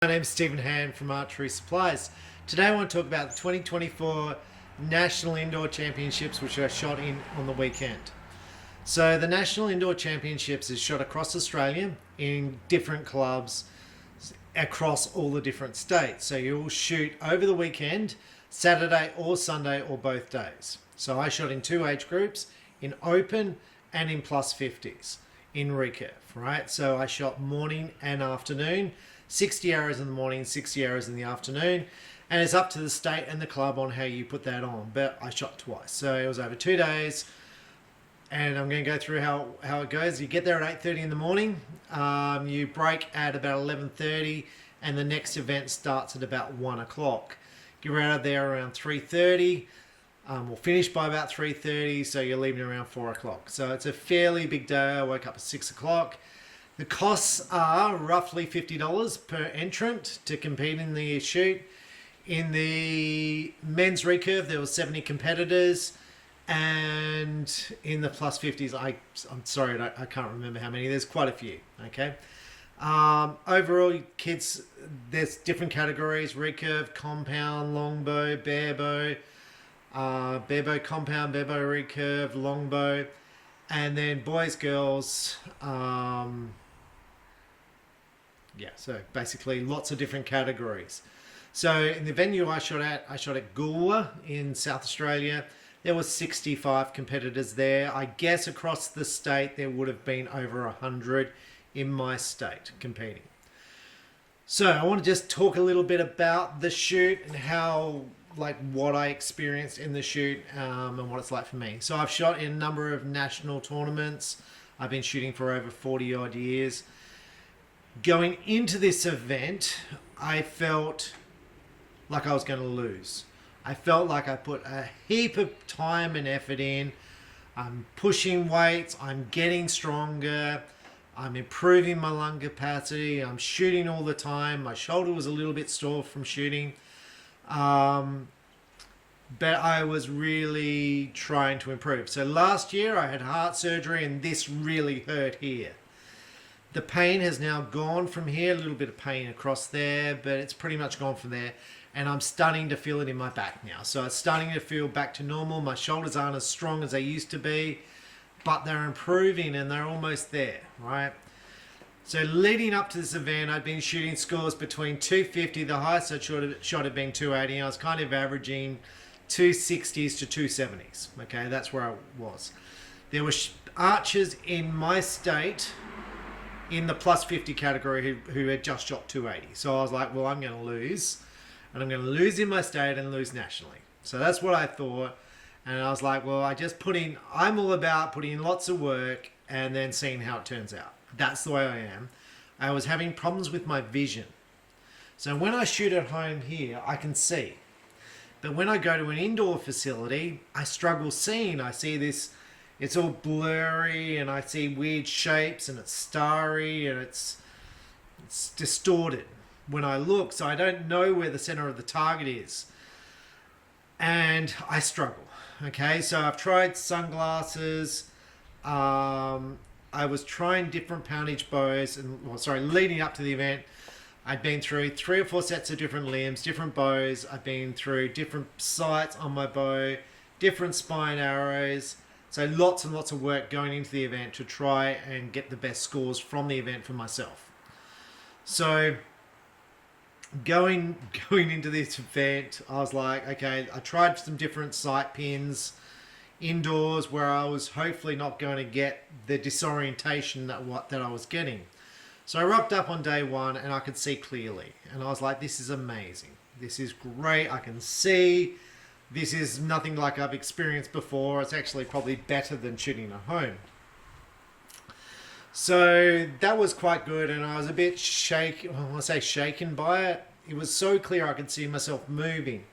My name's Stephen Hand from Archery Supplies. Today I want to talk about the 2024 National Indoor Championships, which I shot in on the weekend. So the National Indoor Championships is shot across Australia in different clubs across all the different states. So you'll shoot over the weekend, Saturday or Sunday or both days. So I shot in two age groups, in open and in plus 50s in recurve, right? So I shot morning and afternoon, 60 arrows in the morning, 60 arrows in the afternoon, and it's up to the state and the club on how you put that on. But I shot twice, so it was over 2 days, and I'm going to go through how it goes. You get there at 8:30 in the morning, you break at about 11:30, and the next event starts at about 1 o'clock. You're out of there around 3:30. We'll finish by about 3:30, so you're leaving around 4 o'clock. So it's a fairly big day. I woke up at 6 o'clock. The costs are roughly $50 per entrant to compete in the shoot. In the men's recurve, there were 70 competitors, and in the plus 50s, I'm sorry, I can't remember how many. There's quite a few. Okay. Overall, kids, there's different categories: recurve, compound, longbow, barebow, barebow compound, barebow recurve, longbow, and then boys, girls. So basically lots of different categories. So in the venue I shot at Goolwa in South Australia. There was 65 competitors there. I guess across the state there would have been over 100 in my state competing. So I want to just talk a little bit about the shoot and how, what I experienced in the shoot and what it's like for me. So I've shot in a number of national tournaments. I've been shooting for over 40 odd years. Going into this event, I felt like I was going to lose. I felt like I put a heap of time and effort in. I'm pushing weights. I'm getting stronger. I'm improving my lung capacity. I'm shooting all the time. My shoulder was a little bit sore from shooting. But I was really trying to improve. So last year I had heart surgery and this really hurt here. The pain has now gone from here, a little bit of pain across there, but it's pretty much gone from there. And I'm starting to feel it in my back now. So it's starting to feel back to normal. My shoulders aren't as strong as they used to be, but they're improving and they're almost there, right? So leading up to this event, I'd been shooting scores between 250, the highest I shot had been 280. I was kind of averaging 260s to 270s. Okay, that's where I was. There were archers in my state in the plus 50 category who had just shot 280. So I was like, well, I'm going to lose. And I'm going to lose in my state and lose nationally. So that's what I thought. And I was like, well, I'm all about putting in lots of work and then seeing how it turns out. That's the way I am. I was having problems with my vision. So when I shoot at home here, I can see. But when I go to an indoor facility, I struggle seeing. I see this, it's all blurry and I see weird shapes and it's starry and it's distorted when I look. So I don't know where the center of the target is. And I struggle. Okay, so I've tried sunglasses. I was trying different poundage bows leading up to the event. I'd been through 3 or 4 sets of different limbs, different bows. I've been through different sights on my bow, different spine arrows. So lots and lots of work going into the event to try and get the best scores from the event for myself. So going into this event, I was like, okay, I tried some different sight pins indoors where I was hopefully not going to get the disorientation that I was getting. So I rocked up on day one and I could see clearly. And I was like, this is amazing. This is great. I can see. This is nothing like I've experienced before. It's actually probably better than shooting at home. So that was quite good, and I was a bit shaken by it. It was so clear I could see myself moving,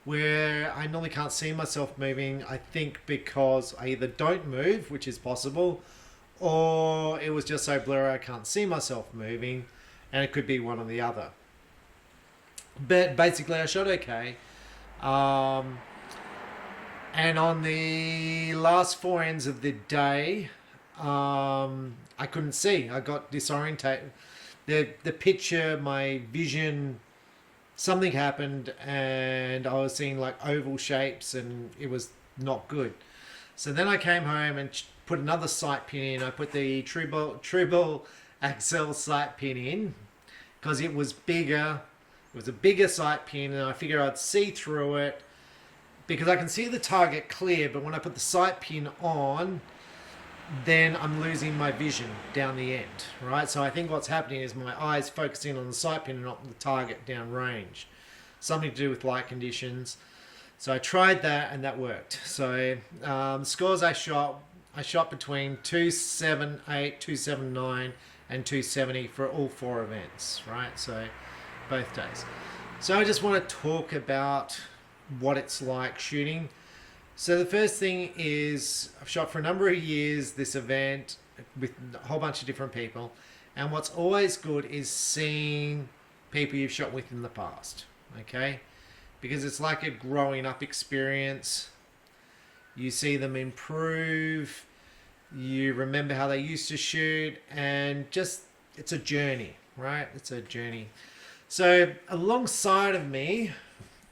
where I normally can't see myself moving, I think because I either don't move, which is possible, or it was just so blurry I can't see myself moving, and it could be one or the other. But basically I shot okay. And on the last 4 ends of the day, I couldn't see. I got disorientated. the picture, my vision, something happened, and I was seeing like oval shapes, and it was not good. So then I came home and put another sight pin in. I put the True Ball Axel sight pin in because it was bigger. It was a bigger sight pin, and I figured I'd see through it because I can see the target clear, but when I put the sight pin on, then I'm losing my vision down the end, right? So I think what's happening is my eyes focusing on the sight pin and not the target down range. Something to do with light conditions. So I tried that, and that worked. So scores I shot between 278, 279 and 270 for all 4 events, right? So both days. So I just want to talk about what it's like shooting. So the first thing is I've shot for a number of years this event with a whole bunch of different people, and what's always good is seeing people you've shot with in the past, okay? Because it's like a growing up experience. You see them improve, you remember how they used to shoot, and just it's a journey, right? It's a journey. So alongside of me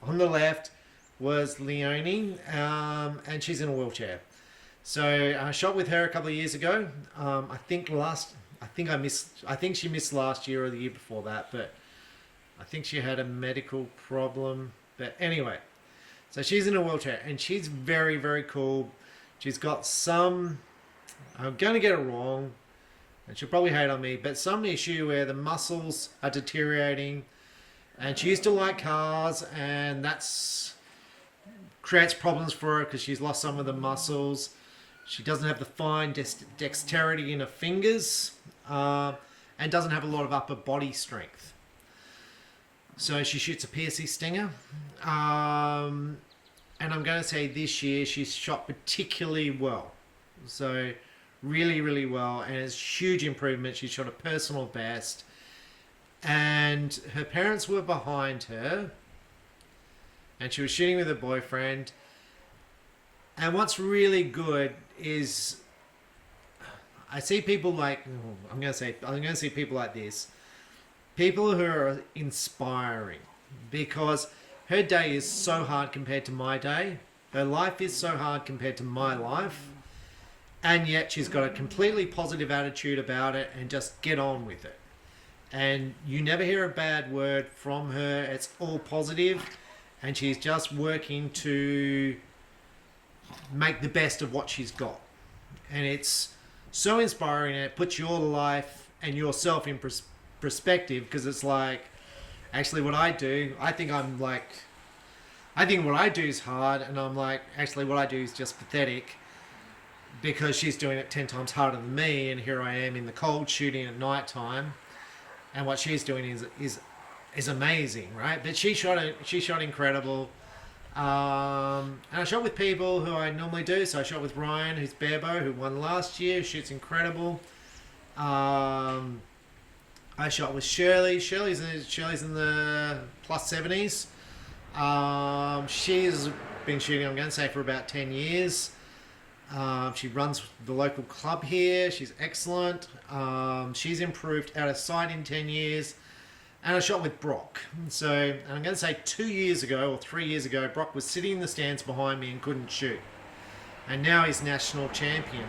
on the left was Leonie, and she's in a wheelchair. So I shot with her a couple of years ago. I think she missed last year or the year before that, but I think she had a medical problem. But anyway, so she's in a wheelchair, and she's very, very cool. She's got some, I'm going to get it wrong, and she'll probably hate on me, but some issue where the muscles are deteriorating, and she used to like cars, and that's creates problems for her because she's lost some of the muscles. She doesn't have the fine dexterity in her fingers, and doesn't have a lot of upper body strength. So she shoots a PSC Stinger, and I'm going to say this year she's shot particularly well. So really, really well, and it's huge improvement. She shot a personal best, and her parents were behind her, and she was shooting with her boyfriend. And what's really good is I see people like, I'm going to see people like this. People who are inspiring, because her day is so hard compared to my day. Her life is so hard compared to my life. And yet she's got a completely positive attitude about it and just get on with it. And you never hear a bad word from her. It's all positive. And she's just working to make the best of what she's got. And it's so inspiring, and it puts your life and yourself in perspective, because it's like, actually what I do, I think what I do is hard, and I'm like, actually what I do is just pathetic, because she's doing it 10 times harder than me, and here I am in the cold shooting at night time, and what she's doing is amazing, right? But she shot incredible. And I shot with people who I normally do. So I shot with Ryan, who's Barebo, who won last year, shoots incredible. I shot with Shirley. Shirley's in the plus 70s. She's been shooting, I'm going to say, for about 10 years. She runs the local club here. She's excellent. She's improved out of sight in 10 years. And I shot with Brock. So I'm going to say 2 years ago or 3 years ago, Brock was sitting in the stands behind me and couldn't shoot. And now he's national champion.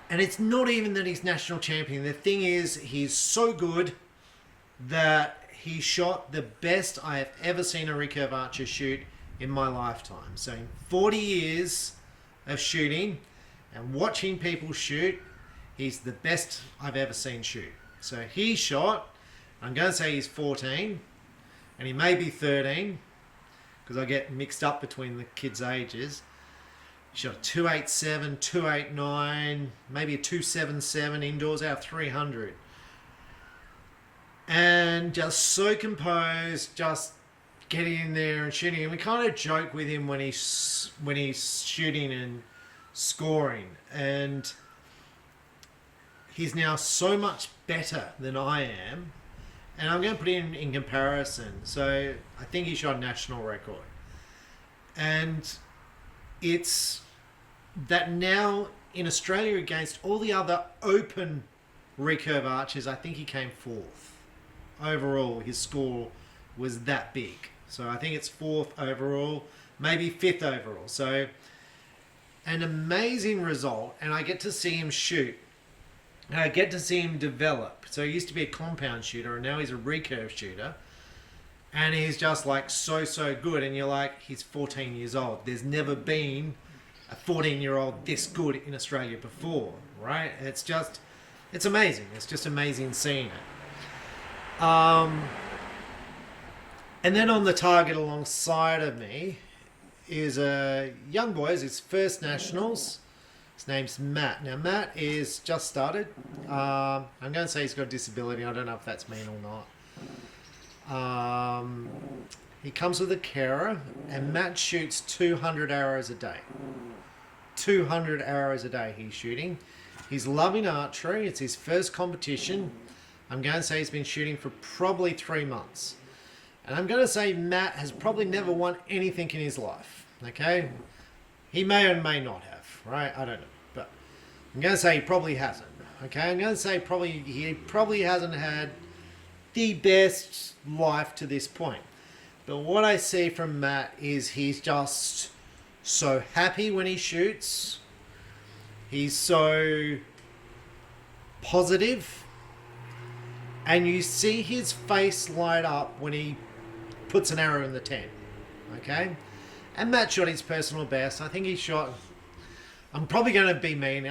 And it's not even that he's national champion. The thing is, he's so good that he shot the best I have ever seen a recurve archer shoot in my lifetime. So in 40 years of shooting and watching people shoot, he's the best I've ever seen shoot. So he shot, I'm going to say he's 14, and he may be 13, because I get mixed up between the kids' ages. He shot a 287, 289, maybe a 277 indoors out of 300. And just so composed, just getting in there and shooting. And we kind of joke with him when he's shooting and scoring. And he's now so much better than I am. And I'm going to put him in comparison. So I think he shot a national record. And it's that now in Australia, against all the other open recurve archers, I think he came fourth. Overall, his score was that big. So I think it's fourth overall, maybe fifth overall. So an amazing result, and I get to see him shoot. And I get to see him develop. So he used to be a compound shooter, and now he's a recurve shooter. And he's just like so good. And you're like, he's 14 years old. There's never been a 14-year-old this good in Australia before, right? It's amazing. It's just amazing seeing it. And then on the target alongside of me is a young boy. It's his first nationals. His name's Matt. Now, Matt is just started. I'm going to say he's got a disability. I don't know if that's mean or not. He comes with a carer, and Matt shoots 200 arrows a day. 200 arrows a day he's shooting. He's loving archery. It's his first competition. I'm going to say he's been shooting for probably 3 months. And I'm going to say Matt has probably never won anything in his life. Okay? He may or may not have, right? I don't know. But I'm going to say he probably hasn't. Okay? I'm going to say he probably hasn't had the best life to this point. But what I see from Matt is he's just so happy when he shoots. He's so positive. And you see his face light up when he puts an arrow in the tent. Okay? And Matt shot his personal best. I think he shot... I'm probably going to be mean.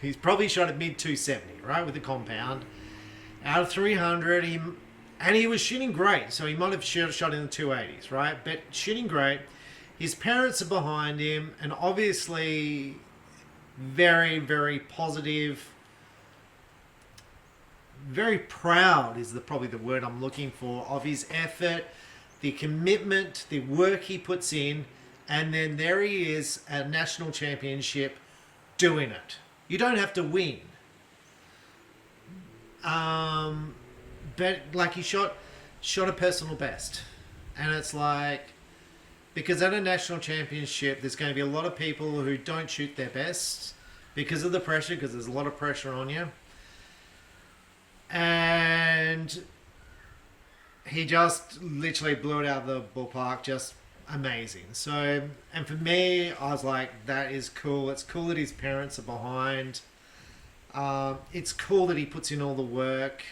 He's probably shot at mid 270, right? With the compound. Out of 300, and he was shooting great. So he might have shot in the 280s, right? But shooting great. His parents are behind him. And obviously, very, very positive. Very proud is probably the word I'm looking for, of his effort, the commitment, the work he puts in, and then there he is at a national championship doing it. You don't have to win. But like he shot a personal best. And it's like, because at a national championship, there's going to be a lot of people who don't shoot their best because of the pressure, because there's a lot of pressure on you. And he just literally blew it out of the ballpark, just amazing. So, and for me, I was like, that is cool. It's cool that his parents are behind. It's cool that he puts in all the work.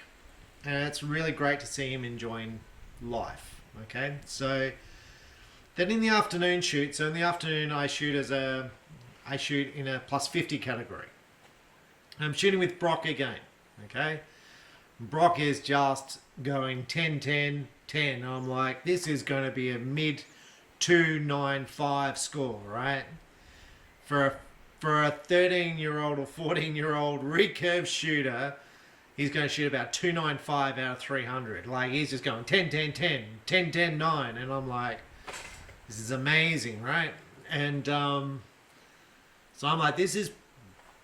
And it's really great to see him enjoying life. Okay, so then in the afternoon shoot. So in the afternoon, I shoot in a plus 50 category. I'm shooting with Brock again. Okay. Brock is just going 10, 10, 10. I'm like, this is going to be a mid 295 score, right? For a 13-year-old or 14-year-old recurve shooter, he's going to shoot about 295 out of 300. Like, he's just going 10, 10, 10, 10, 10, 9. And I'm like, this is amazing, right? And so I'm like, this has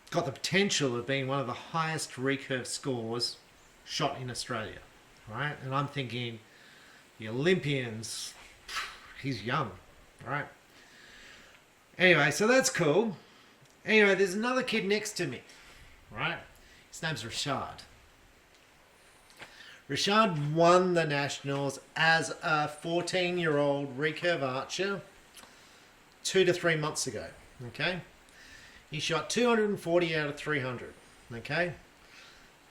got the potential of being one of the highest recurve scores shot in Australia, right? And I'm thinking, the Olympians, he's young, right? Anyway, so that's cool. Anyway, there's another kid next to me, right? His name's Rashad. Rashad won the Nationals as a 14-year-old recurve archer 2 to 3 months ago, okay? He shot 240 out of 300, okay?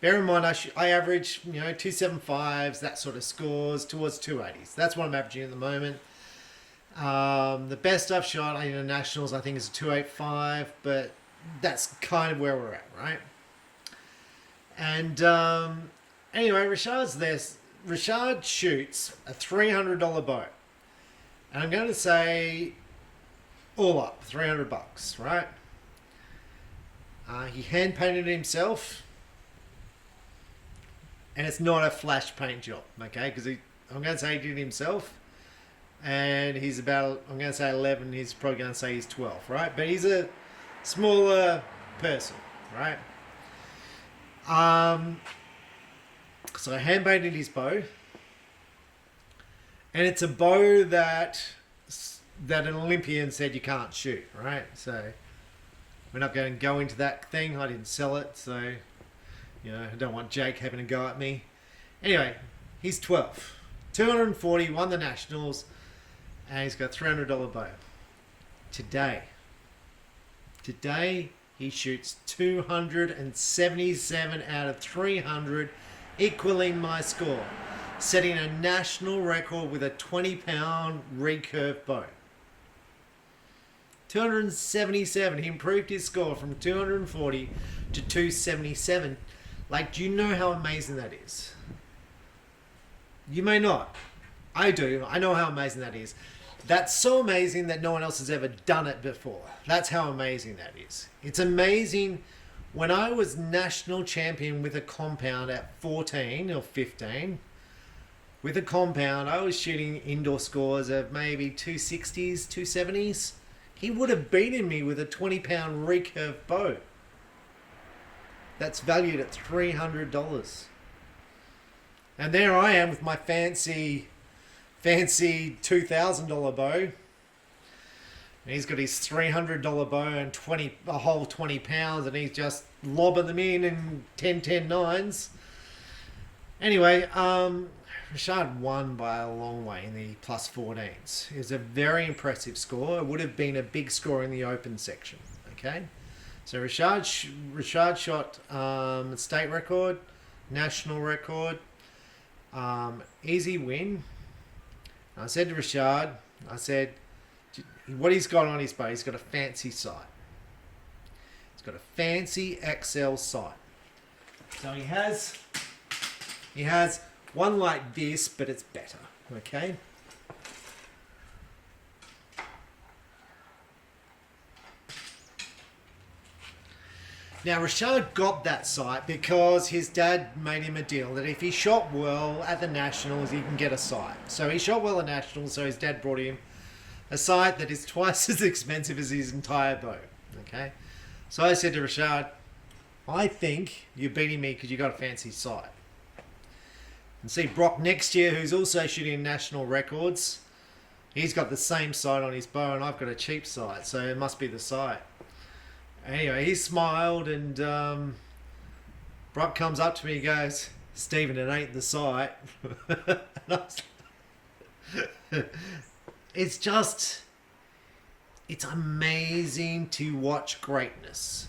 Bear in mind, I average, 275s, that sort of scores, towards 280s. That's what I'm averaging at the moment. The best I've shot in the Nationals, I think, is a 285, but that's kind of where we're at, right? And anyway, Rashad's there. Rashad shoots a $300 bow. And I'm going to say, all up, $300, right? He hand-painted it himself. And it's not a flash paint job, okay? Because I'm going to say he did it himself. And he's about, I'm going to say 11. He's probably going to say he's 12, right? But he's a smaller person, right? So I hand painted his bow. And it's a bow that an Olympian said you can't shoot, right? So we're not going to go into that thing. I didn't sell it, so You know, I don't want Jake having a go at me. Anyway, he's 12. 240, won the Nationals, and he's got a $300 bow. Today, he shoots 277 out of 300, equaling my score, setting a national record with a 20-pound recurve bow. 277. He improved his score from 240 to 277. Like, do you know how amazing that is? You may not. I do. I know how amazing that is. That's so amazing that no one else has ever done it before. That's how amazing that is. It's amazing. When I was national champion with a compound at 14 or 15, with a compound, I was shooting indoor scores of maybe 260s, 270s. He would have beaten me with a 20-pound recurve bow. That's valued at $300. And there I am with my fancy $2,000 bow. And he's got his $300 bow and a whole 20 pounds, and he's just lobbing them in 10 nines. Anyway, Rashad won by a long way in the plus 14s. It was a very impressive score. It would have been a big score in the open section. Okay, so Rashad shot state record, national record, easy win. I said to Rashad, what he's got on his bow, he's got a fancy sight. He's got a fancy XL sight. So he has one like this, but it's better. Okay. Now, Rashad got that sight because his dad made him a deal that if he shot well at the Nationals, he can get a sight. So he shot well at Nationals, so his dad brought him a sight that is twice as expensive as his entire bow. Okay? So I said to Rashad, I think you're beating me because you got a fancy sight. And see, Brock next year, who's also shooting national records, he's got the same sight on his bow, and I've got a cheap sight, so it must be the sight. Anyway, he smiled, and Brock comes up to me and goes, Stephen, it ain't the sight. It's amazing to watch greatness.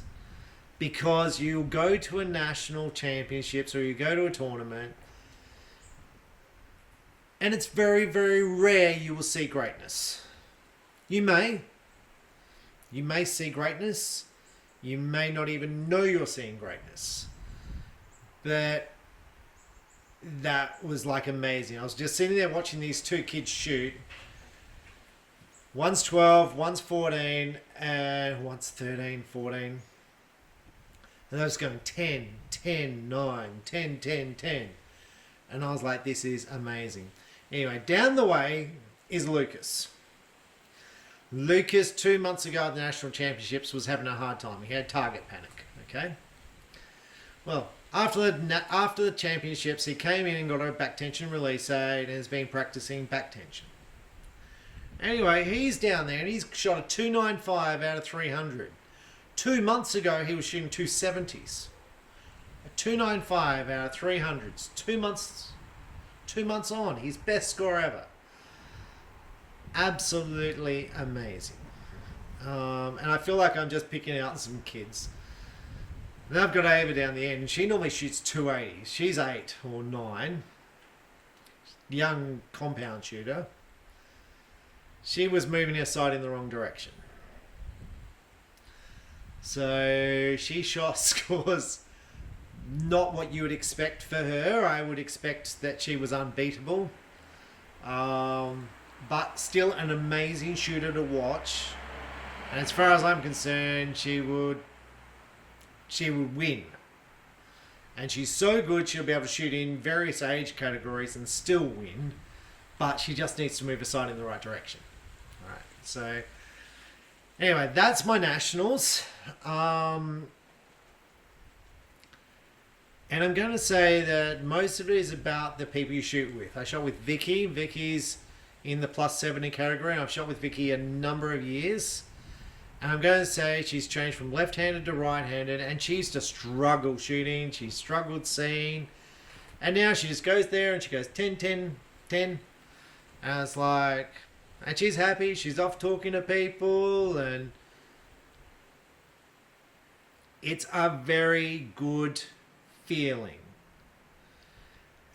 Because you go to a national championships or you go to a tournament, and it's very, very rare you will see greatness. You may see greatness. You may not even know you're seeing greatness. But that was like amazing. I was just sitting there watching these two kids shoot. One's 12, one's 14, and one's 13, 14. And they're just going 10, 10, 9, 10, 10, 10. And I was like, this is amazing. Anyway, down the way is Lucas. Lucas, 2 months ago at the National Championships, was having a hard time. He had target panic, okay? Well, after the championships, he came in and got a back tension release aid and has been practicing back tension. Anyway, he's down there and he's shot a 295 out of 300. 2 months ago, he was shooting 270s. A 295 out of 300s. 2 months on, his best score ever. Absolutely amazing. And I feel like I'm just picking out some kids. And I've got Ava down the end, and she normally shoots 280s. She's 8 or 9. Young compound shooter. She was moving her sight in the wrong direction. So she shot scores not what you would expect for her. I would expect that she was unbeatable. But still an amazing shooter to watch. And as far as I'm concerned, she would win. And she's so good, she'll be able to shoot in various age categories and still win. But she just needs to move her sight in the right direction. Alright, so anyway, that's my nationals. And I'm going to say that most of it is about the people you shoot with. I shot with Vicky. Vicky's in the plus 70 category. I've shot with Vicky a number of years. And I'm going to say she's changed from left-handed to right-handed, and she used to struggle shooting. She struggled seeing. And now she just goes there and she goes 10, 10, 10. And it's like, and she's happy. She's off talking to people, and it's a very good feeling.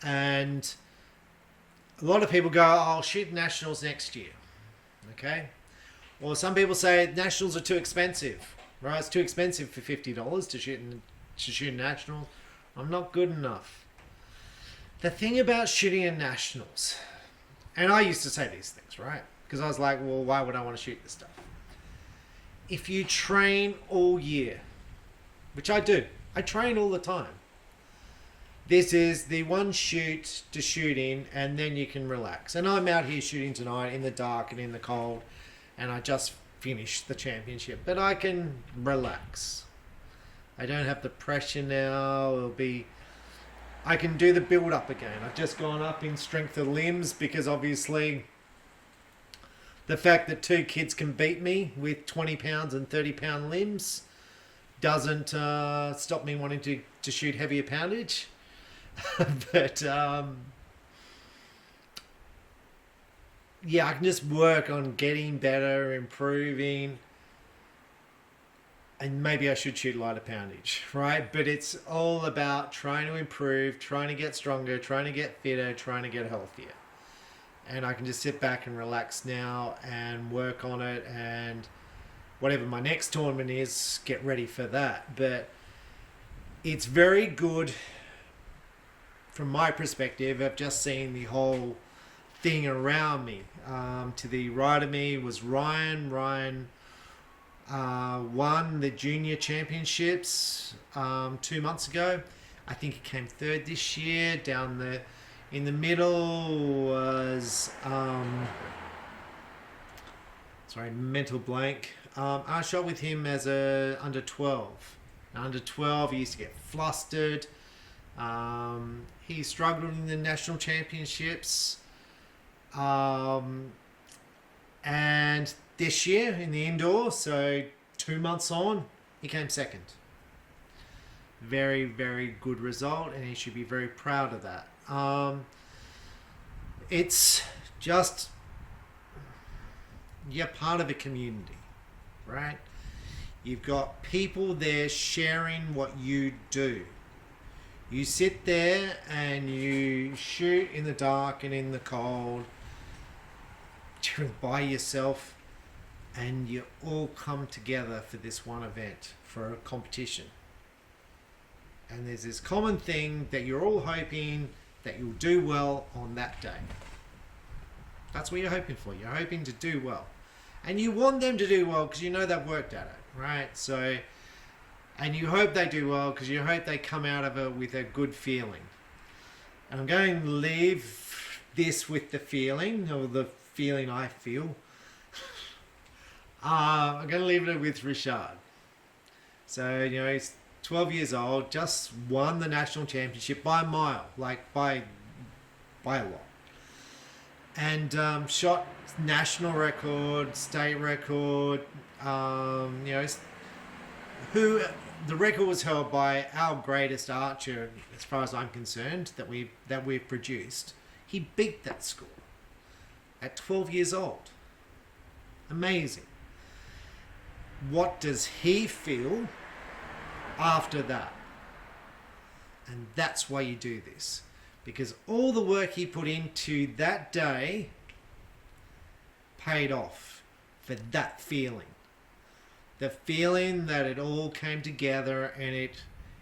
And a lot of people go, I'll shoot nationals next year. Okay? Or some people say nationals are too expensive. Right? It's too expensive for $50 to shoot nationals. I'm not good enough. The thing about shooting in nationals, and I used to say these things, right? Because I was like, well, why would I want to shoot this stuff? If you train all year, which I do, I train all the time. This is the one shoot to shoot in, and then you can relax. And I'm out here shooting tonight in the dark and in the cold, and I just finished the championship. But I can relax. I don't have the pressure now. I can do the build up again. I've just gone up in strength of limbs because obviously the fact that two kids can beat me with 20 pounds and 30 pound limbs doesn't stop me wanting to shoot heavier poundage. But yeah, I can just work on getting better, improving, and maybe I should shoot lighter poundage, right? But it's all about trying to improve, trying to get stronger, trying to get fitter, trying to get healthier. And I can just sit back and relax now and work on it, and whatever my next tournament is, get ready for that. But it's very good from my perspective of just seeing the whole thing around me. To the right of me was Ryan. Ryan won the junior championships 2 months ago. I think he came third this year. In the middle was mental blank. I shot with him as a under 12. Now, under 12, he used to get flustered. He struggled in the national championships. And this year in the indoor, so 2 months on, he came second. Very, very good result, and he should be very proud of that. It's just, you're part of a community, right? You've got people there sharing what you do. You sit there and you shoot in the dark and in the cold by yourself, and you all come together for this one event, for a competition. And there's this common thing that you're all hoping that you'll do well on that day. That's what you're hoping for. You're hoping to do well. And you want them to do well because you know they've worked at it, right? So, and you hope they do well because you hope they come out of it with a good feeling. And I'm going to leave this with the feeling, or the feeling I feel. I'm going to leave it with Richard. So, he's 12 years old, just won the national championship by a mile, like by a lot. And shot national record, state record. The record was held by our greatest archer, as far as I'm concerned, that we've produced. He beat that score at 12 years old. Amazing. What does he feel after that? And that's why you do this, because all the work he put into that day paid off for that feeling. The feeling that it all came together and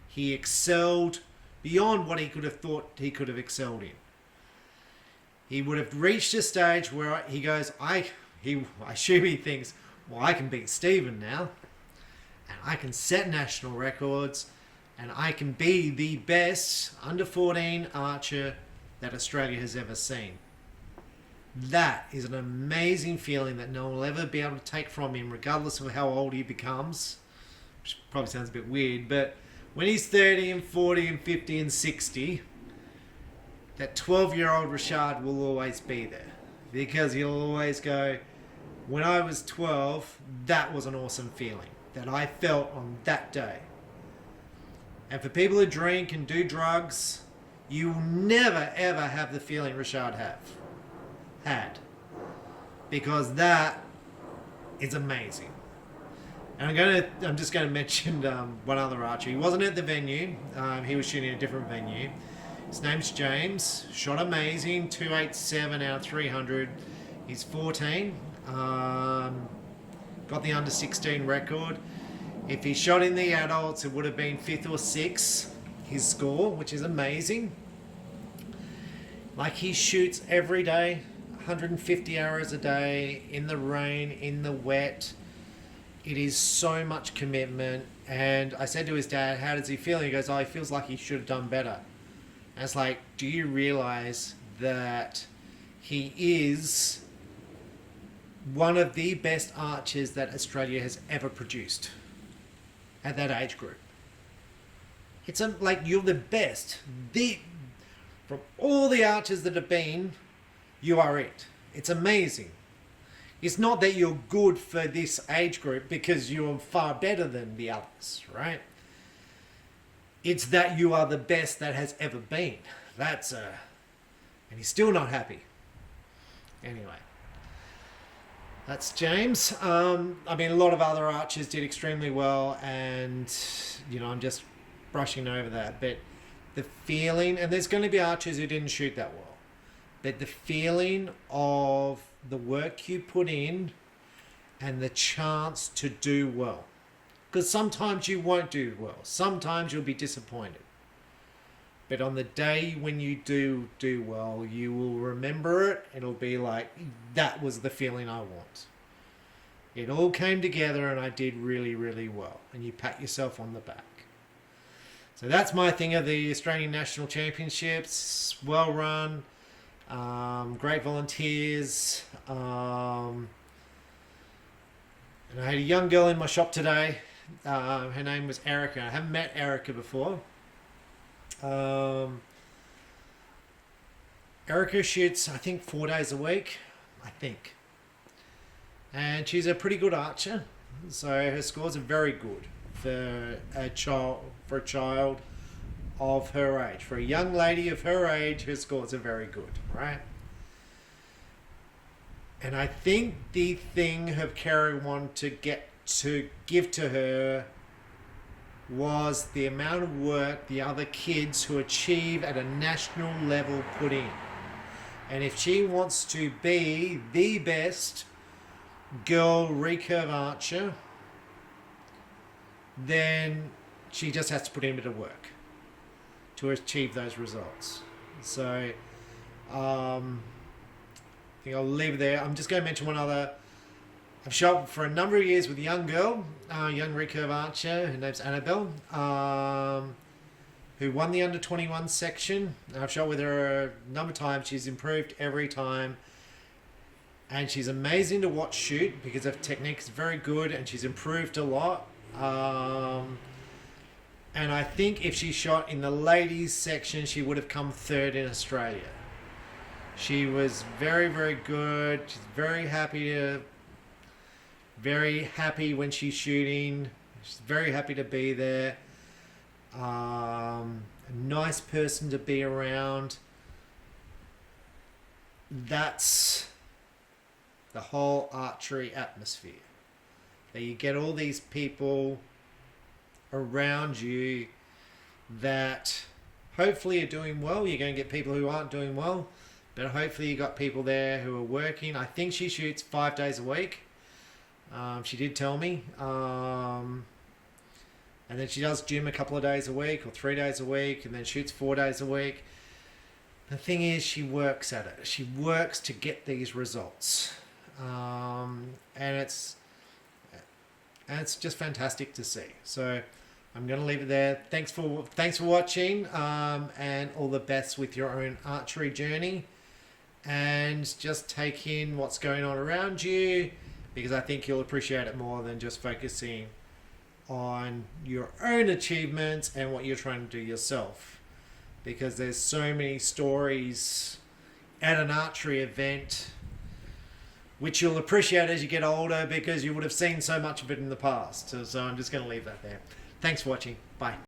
he excelled beyond what he could have thought he could have excelled in. He would have reached a stage where he goes, I assume he thinks, well, I can beat Stephen now, and I can set national records, and I can be the best under 14 archer that Australia has ever seen. That is an amazing feeling that no one will ever be able to take from him, regardless of how old he becomes, which probably sounds a bit weird, but when he's 30 and 40 and 50 and 60, that 12-year-old Richard will always be there, because he'll always go, when I was 12, that was an awesome feeling that I felt on that day. And for people who drink and do drugs, you will never ever have the feeling Richard had. Because that is amazing. And I'm just going to mention one other archer. He wasn't at the venue. He was shooting a different venue. His name's James. Shot amazing. 287 out of 300. He's 14. Got the under 16 record. If he shot in the adults, it would have been 5th or 6th, his score, which is amazing. Like, he shoots every day, 150 hours a day, in the rain, in the wet. It is so much commitment. And I said to his dad, how does he feel? And he goes, oh, he feels like he should have done better. And it's like, do you realize that he is one of the best archers that Australia has ever produced at that age group? It's like, you're the best. From all the archers that have been, you are it. It's amazing. It's not that you're good for this age group because you're far better than the others, right? It's that you are the best that has ever been. And he's still not happy. Anyway, that's James. A lot of other archers did extremely well, and, I'm just brushing over that. But the feeling, and there's going to be archers who didn't shoot that well, but the feeling of the work you put in and the chance to do well. Because sometimes you won't do well. Sometimes you'll be disappointed. But on the day when you do well, you will remember it. It'll be like, that was the feeling I want. It all came together and I did really, really well. And you pat yourself on the back. So that's my thing of the Australian National Championships. Well run. Great volunteers. And I had a young girl in my shop today. Her name was Erica. I haven't met Erica before. Erica shoots, I think, 4 days a week. And she's a pretty good archer. So her scores are very good for a child of her age. For a young lady of her age, her scores are very good, right? And I think the thing her carer wanted to give to her was the amount of work the other kids who achieve at a national level put in. And if she wants to be the best girl recurve archer, then she just has to put in a bit of work to achieve those results. So I think I'll leave it there. I'm just going to mention one other. I've shot for a number of years with a young girl, young recurve archer. Her name's Annabelle, who won the under 21 section. I've shot with her a number of times. She's improved every time. And she's amazing to watch shoot because her technique is very good and she's improved a lot. And I think if she shot in the ladies section, she would have come third in Australia. She was very, very good. She's very happy when she's shooting. She's very happy to be there. A nice person to be around. That's the whole archery atmosphere. That you get all these people around you that hopefully are doing well. You're going to get people who aren't doing well, but hopefully you got people there who are working. I think she shoots 5 days a week. She did tell me. And then she does gym a couple of days a week or 3 days a week, and then shoots 4 days a week. The thing is, she works at it. She works to get these results. And it's just fantastic to see. So I'm going to leave it there. Thanks for watching, and all the best with your own archery journey, and just take in what's going on around you, because I think you'll appreciate it more than just focusing on your own achievements and what you're trying to do yourself, because there's so many stories at an archery event which you'll appreciate as you get older because you would have seen so much of it in the past. So I'm just going to leave that there. Thanks for watching. Bye.